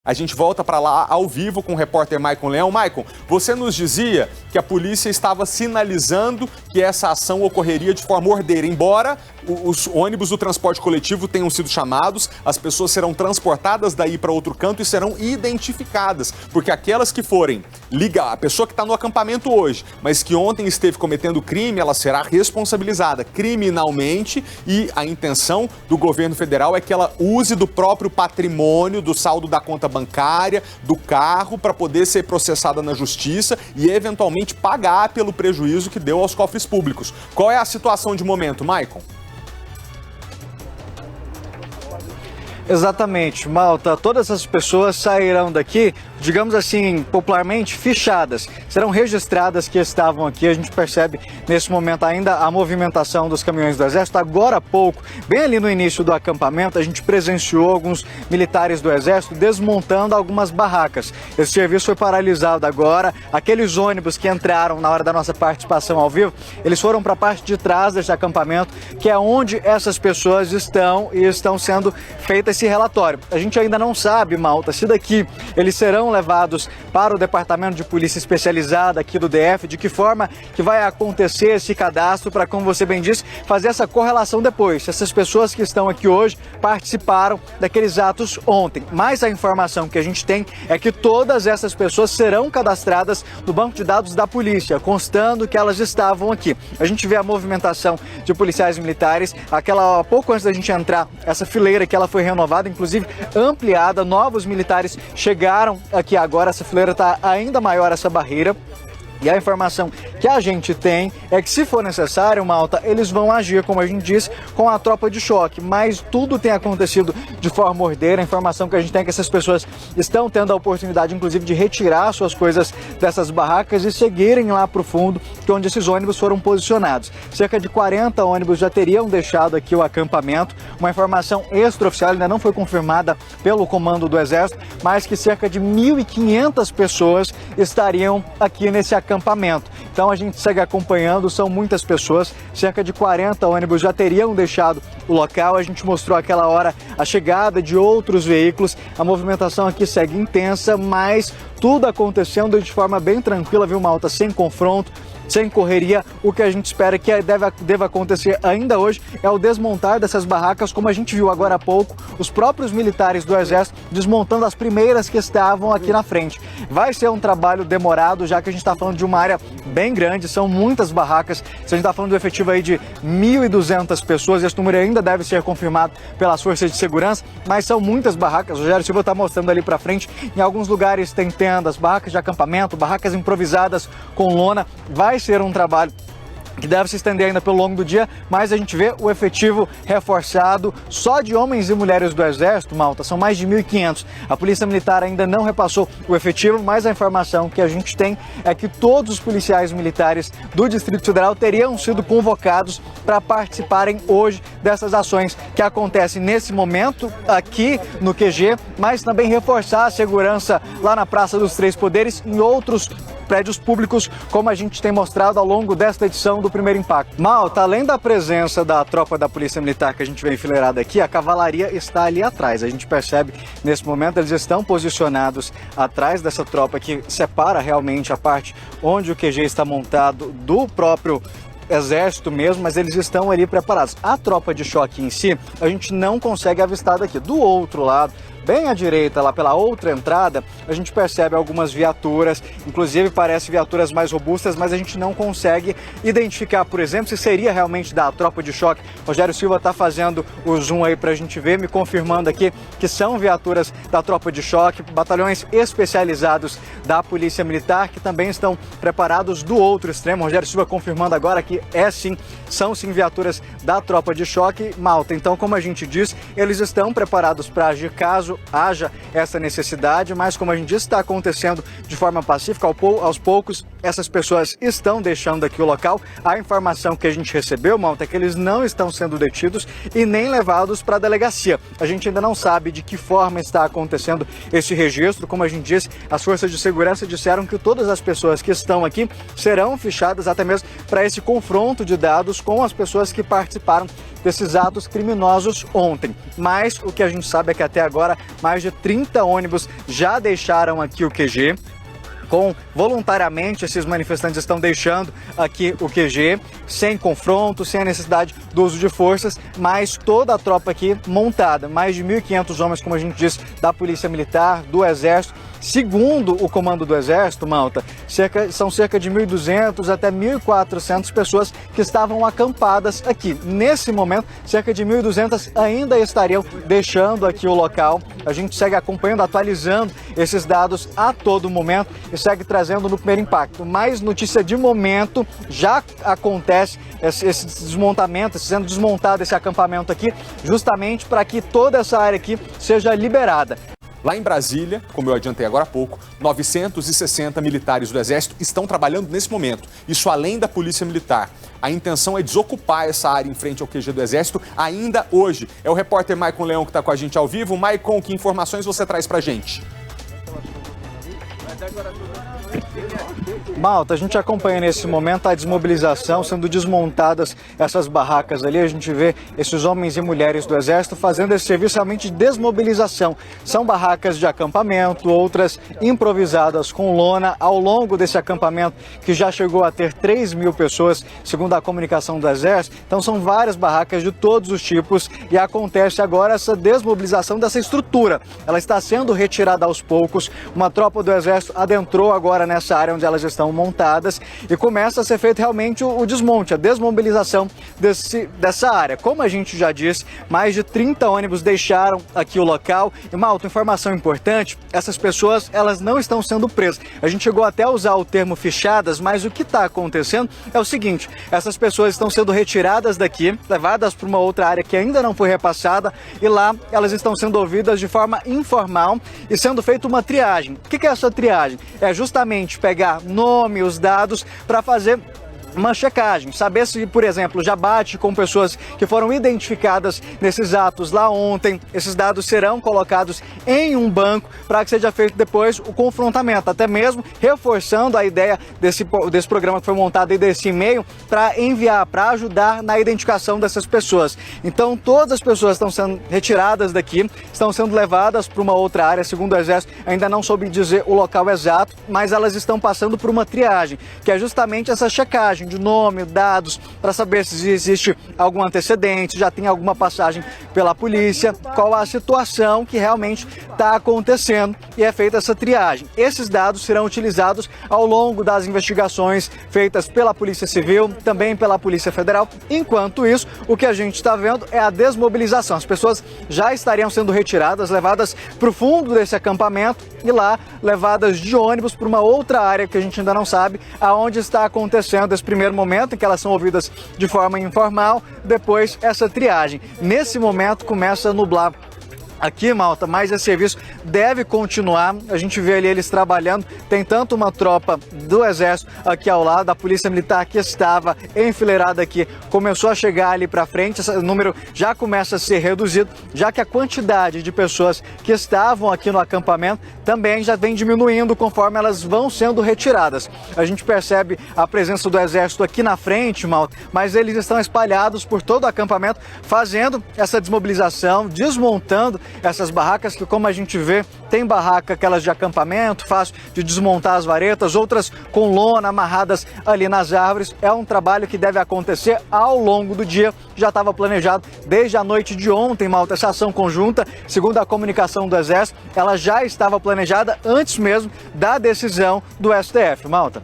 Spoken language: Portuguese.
A gente volta para lá ao vivo com o repórter Maicon Leão. Maicon, você nos dizia que a polícia estava sinalizando que essa ação ocorreria de forma ordeira, embora os ônibus do transporte coletivo tenham sido chamados, as pessoas serão transportadas daí para outro canto e serão identificadas, porque aquelas que forem ligar, a pessoa que está no acampamento hoje, mas que ontem esteve cometendo crime, ela será responsabilizada criminalmente e a intenção do governo federal é que ela use do próprio patrimônio, do saldo da conta bancária, do carro, para poder ser processada na justiça e eventualmente pagar pelo prejuízo que deu aos cofres públicos. Qual é a situação de momento, Maicon? Exatamente, Malta. Todas essas pessoas sairão daqui, digamos assim, popularmente fichadas. Serão registradas que estavam aqui. A gente percebe nesse momento ainda a movimentação dos caminhões do Exército. Agora há pouco, bem ali no início do acampamento, a gente presenciou alguns militares do Exército desmontando algumas barracas. Esse serviço foi paralisado agora. Aqueles ônibus que entraram na hora da nossa participação ao vivo, eles foram para a parte de trás desse acampamento, que é onde essas pessoas estão e estão sendo feitas esse relatório. A gente ainda não sabe, Malta, se daqui eles serão levados para o Departamento de Polícia Especializada aqui do DF, de que forma que vai acontecer esse cadastro para, como você bem disse, fazer essa correlação depois. Se essas pessoas que estão aqui hoje participaram daqueles atos ontem. Mas a informação que a gente tem é que todas essas pessoas serão cadastradas no banco de dados da polícia, constando que elas estavam aqui. A gente vê a movimentação de policiais militares, pouco antes da gente entrar, essa fileira que ela foi renovada, inclusive ampliada, novos militares chegaram aqui agora, essa fileira está ainda maior, essa barreira. E a informação que a gente tem é que, se for necessário, Malta, eles vão agir, como a gente disse, com a tropa de choque. Mas tudo tem acontecido de forma ordeira. A informação que a gente tem é que essas pessoas estão tendo a oportunidade, inclusive, de retirar suas coisas dessas barracas e seguirem lá para o fundo, que é onde esses ônibus foram posicionados. Cerca de 40 ônibus já teriam deixado aqui o acampamento. Uma informação extraoficial, ainda não foi confirmada pelo comando do Exército, mas que cerca de 1.500 pessoas estariam aqui nesse acampamento. Então a gente segue acompanhando, são muitas pessoas, cerca de 40 ônibus já teriam deixado o local. A gente mostrou aquela hora a chegada de outros veículos, a movimentação aqui segue intensa, mas tudo acontecendo de forma bem tranquila, viu, Malta? Sem confronto, sem correria. O que a gente espera que deva acontecer ainda hoje é o desmontar dessas barracas, como a gente viu agora há pouco, os próprios militares do Exército desmontando as primeiras que estavam aqui na frente. Vai ser um trabalho demorado, já que a gente está falando de uma área bem grande, são muitas barracas. Se a gente está falando do efetivo aí de 1.200 pessoas, esse número ainda deve ser confirmado pelas forças de segurança, mas são muitas barracas. O Rogério Silva está mostrando ali para frente, em alguns lugares tem tendas, barracas de acampamento, barracas improvisadas com lona. Vai ser um trabalho que deve se estender ainda pelo longo do dia, mas a gente vê o efetivo reforçado só de homens e mulheres do Exército, Malta, são mais de 1.500. A Polícia Militar ainda não repassou o efetivo, mas a informação que a gente tem é que todos os policiais militares do Distrito Federal teriam sido convocados para participarem hoje dessas ações que acontecem nesse momento aqui no QG, mas também reforçar a segurança lá na Praça dos Três Poderes e em outros prédios públicos, como a gente tem mostrado ao longo desta edição do Primeiro Impacto. Malta, além da presença da tropa da Polícia Militar que a gente vê enfileirada aqui, a cavalaria está ali atrás. A gente percebe, nesse momento, eles estão posicionados atrás dessa tropa que separa realmente a parte onde o QG está montado do próprio Exército mesmo, mas eles estão ali preparados. A tropa de choque em si, a gente não consegue avistar daqui. Do outro lado, bem à direita, lá pela outra entrada, a gente percebe algumas viaturas, inclusive parecem viaturas mais robustas, mas a gente não consegue identificar, por exemplo, se seria realmente da tropa de choque. Rogério Silva está fazendo o zoom aí para a gente ver, me confirmando aqui que são viaturas da tropa de choque, batalhões especializados da Polícia Militar, que também estão preparados do outro extremo. Rogério Silva confirmando agora que são sim viaturas da tropa de choque, Malta. Então, como a gente diz, eles estão preparados para agir caso haja essa necessidade, mas como a gente disse, está acontecendo de forma pacífica. Aos poucos, essas pessoas estão deixando aqui o local. A informação que a gente recebeu, Malta, é que eles não estão sendo detidos e nem levados para a delegacia. A gente ainda não sabe de que forma está acontecendo esse registro. Como a gente disse, as forças de segurança disseram que todas as pessoas que estão aqui serão fichadas até mesmo para esse confronto de dados com as pessoas que participaram desses atos criminosos ontem. Mas o que a gente sabe é que até agora mais de 30 ônibus já deixaram aqui o QG. Voluntariamente, esses manifestantes estão deixando aqui o QG, sem confronto, sem a necessidade do uso de forças, mas toda a tropa aqui montada, mais de 1.500 homens, como a gente disse, da Polícia Militar, do Exército. Segundo o comando do Exército, Malta, são cerca de 1.200 até 1.400 pessoas que estavam acampadas aqui. Nesse momento, cerca de 1.200 ainda estariam deixando aqui o local. A gente segue acompanhando, atualizando esses dados a todo momento e segue trazendo no primeiro impacto. Mais notícia de momento, já acontece esse desmontamento, sendo desmontado esse acampamento aqui, justamente para que toda essa área aqui seja liberada. Lá em Brasília, como eu adiantei agora há pouco, 960 militares do Exército estão trabalhando nesse momento. Isso além da Polícia Militar. A intenção é desocupar essa área em frente ao QG do Exército ainda hoje. É o repórter Maicon Leão que está com a gente ao vivo. Maicon, que informações você traz pra gente? Malta, a gente acompanha nesse momento a desmobilização, sendo desmontadas essas barracas ali. A gente vê esses homens e mulheres do Exército fazendo esse serviço realmente de desmobilização. São barracas de acampamento, outras improvisadas com lona. Ao longo desse acampamento, que já chegou a ter 3.000 pessoas, segundo a comunicação do Exército. Então são várias barracas de todos os tipos e acontece agora essa desmobilização dessa estrutura. Ela está sendo retirada aos poucos. Uma tropa do Exército adentrou agora nessa área onde elas estão montadas e começa a ser feito realmente o desmonte, a desmobilização dessa área. Como a gente já disse, mais de 30 ônibus deixaram aqui o local. E uma outra informação importante, essas pessoas elas não estão sendo presas. A gente chegou até a usar o termo fichadas, mas o que está acontecendo é o seguinte, essas pessoas estão sendo retiradas daqui, levadas para uma outra área que ainda não foi repassada e lá elas estão sendo ouvidas de forma informal e sendo feita uma triagem. O que é essa triagem? É justamente pegar os dados para fazer uma checagem, saber se, por exemplo, já bate com pessoas que foram identificadas nesses atos lá ontem. Esses dados serão colocados em um banco para que seja feito depois o confrontamento, até mesmo reforçando a ideia desse programa que foi montado e desse e-mail para enviar, para ajudar na identificação dessas pessoas. Então, todas as pessoas estão sendo retiradas daqui, estão sendo levadas para uma outra área, segundo o Exército, ainda não soube dizer o local exato, mas elas estão passando por uma triagem, que é justamente essa checagem de nome, dados, para saber se existe algum antecedente, já tem alguma passagem pela polícia, qual a situação que realmente está acontecendo e é feita essa triagem. Esses dados serão utilizados ao longo das investigações feitas pela Polícia Civil, também pela Polícia Federal. Enquanto isso, o que a gente está vendo é a desmobilização. As pessoas já estariam sendo retiradas, levadas para o fundo desse acampamento e lá levadas de ônibus para uma outra área que a gente ainda não sabe aonde está acontecendo esse primeiro momento, em que elas são ouvidas de forma informal, depois essa triagem. Nesse momento começa a nublar aqui, Malta, mas esse serviço deve continuar. A gente vê ali eles trabalhando. Tem tanto uma tropa do Exército aqui ao lado, a Polícia Militar que estava enfileirada aqui, começou a chegar ali para frente. Esse número já começa a ser reduzido, já que a quantidade de pessoas que estavam aqui no acampamento também já vem diminuindo conforme elas vão sendo retiradas. A gente percebe a presença do Exército aqui na frente, Malta, mas eles estão espalhados por todo o acampamento, fazendo essa desmobilização, desmontando essas barracas que, como a gente vê, tem barraca aquelas de acampamento, fácil de desmontar as varetas, outras com lona amarradas ali nas árvores. É um trabalho que deve acontecer ao longo do dia, já estava planejado desde a noite de ontem, Malta, essa ação conjunta, segundo a comunicação do Exército, ela já estava planejada antes mesmo da decisão do STF, Malta.